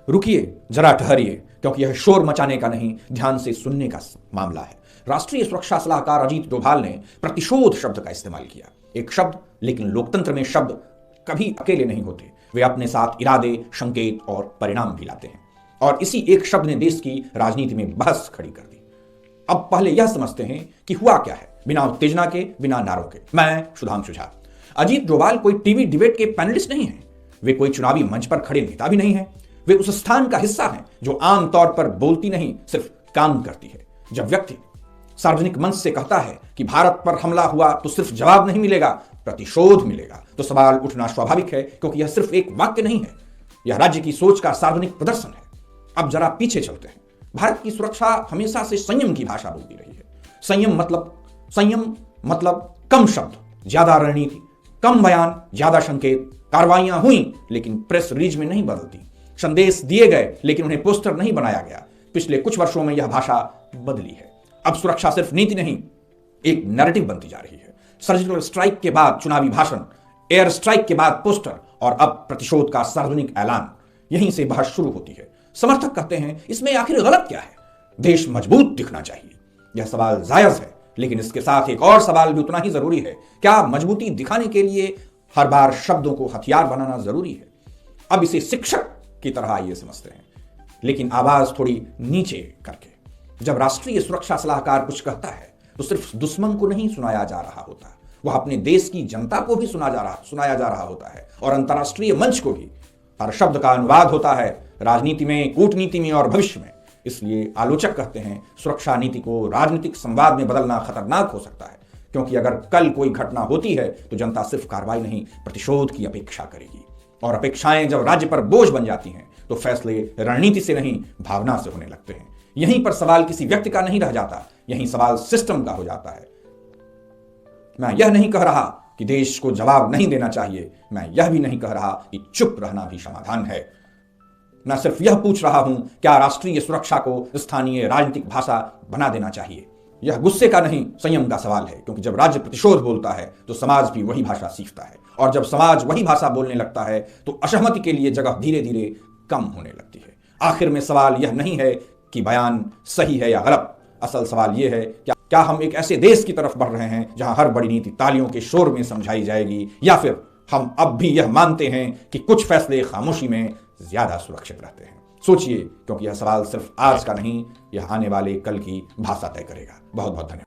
रुकिए, जरा ठहरिए, क्योंकि यह शोर मचाने का नहीं, ध्यान से सुनने का मामला है। राष्ट्रीय सुरक्षा सलाहकार अजीत डोभाल ने प्रतिशोध शब्द का इस्तेमाल किया। एक शब्द, लेकिन लोकतंत्र में शब्द कभी अकेले नहीं होते, वे अपने साथ इरादे, संकेत और परिणाम भी लाते हैं। और इसी एक शब्द ने देश की राजनीति में बहस खड़ी कर दी। अब पहले यह समझते हैं कि हुआ क्या है, बिना उत्तेजना के, बिना नारों के। मैं सुधांशु झा। अजीत डोभाल कोई टीवी डिबेट के पैनलिस्ट नहीं हैं, वे कोई चुनावी मंच पर खड़े नेता भी नहीं हैं। वे उस स्थान का हिस्सा हैं जो आमतौर पर बोलती नहीं, सिर्फ काम करती है। जब व्यक्ति सार्वजनिक मंच से कहता है कि भारत पर हमला हुआ तो सिर्फ जवाब नहीं मिलेगा, प्रतिशोध मिलेगा, तो सवाल उठना स्वाभाविक है, क्योंकि यह सिर्फ एक वाक्य नहीं है, यह राज्य की सोच का सार्वजनिक प्रदर्शन है। अब जरा पीछे चलते हैं। भारत की सुरक्षा हमेशा से संयम की भाषा बोलती रही है। संयम मतलब कम शब्द, ज्यादा रणनीति, कम बयान, ज्यादा संकेत। कार्रवाइयां हुई लेकिन प्रेस रिलीज में नहीं बदलती, संदेश दिए गए लेकिन उन्हें पोस्टर नहीं बनाया गया। पिछले कुछ वर्षों में यह भाषा बदली है। अब सुरक्षा सिर्फ नीति नहीं, एक नैरेटिव बनती जा रही है। सर्जिकल स्ट्राइक के बाद चुनावी भाषण, एयर स्ट्राइक के बाद पोस्टर, और अब प्रतिशोध का सार्वजनिक ऐलान। यहीं से बहस शुरू होती है। समर्थक कहते हैं, इसमें आखिर गलत क्या है? देश मजबूत दिखना चाहिए। यह सवाल जायज है, लेकिन इसके साथ एक और सवाल भी उतना ही जरूरी है। क्या मजबूती दिखाने के लिए हर बार शब्दों को हथियार बनाना जरूरी है? अब इसे शिक्षक की तरह आइए समझते हैं, लेकिन आवाज थोड़ी नीचे करके। जब राष्ट्रीय सुरक्षा सलाहकार कुछ कहता है तो सिर्फ दुश्मन को नहीं सुनाया जा रहा होता, वह अपने देश की जनता को भी सुनाया जा रहा होता है, और अंतर्राष्ट्रीय मंच को भी। हर शब्द का अनुवाद होता है, राजनीति में, कूटनीति में और भविष्य में। इसलिए आलोचक कहते हैं, सुरक्षा नीति को राजनीतिक संवाद में बदलना खतरनाक हो सकता है, क्योंकि अगर कल कोई घटना होती है तो जनता सिर्फ कार्रवाई नहीं, प्रतिशोध की अपेक्षा करेगी। और अपेक्षाएं जब राज्य पर बोझ बन जाती हैं तो फैसले रणनीति से नहीं, भावना से होने लगते हैं। यहीं पर सवाल किसी व्यक्ति का नहीं रह जाता, यहीं सवाल सिस्टम का हो जाता है। मैं यह नहीं कह रहा कि देश को जवाब नहीं देना चाहिए, मैं यह भी नहीं कह रहा कि चुप रहना भी समाधान है। मैं सिर्फ यह पूछ रहा हूं, क्या राष्ट्रीय सुरक्षा को स्थानीय राजनीतिक भाषा बना देना चाहिए? यह गुस्से का नहीं, संयम का सवाल है, क्योंकि जब राज्य प्रतिशोध बोलता है तो समाज भी वही भाषा सीखता है, और जब समाज वही भाषा बोलने लगता है तो असहमति के लिए जगह धीरे धीरे कम होने लगती है। आखिर में सवाल यह नहीं है कि बयान सही है या गलत, असल सवाल यह है क्या हम एक ऐसे देश की तरफ बढ़ रहे हैं जहां हर बड़ी नीति तालियों के शोर में समझाई जाएगी, या फिर हम अब भी यह मानते हैं कि कुछ फैसले खामोशी में ज्यादा सुरक्षित रहते हैं। सोचिए, क्योंकि यह सवाल सिर्फ आज का नहीं, यह आने वाले कल की भाषा तय करेगा। बहुत बहुत धन्यवाद।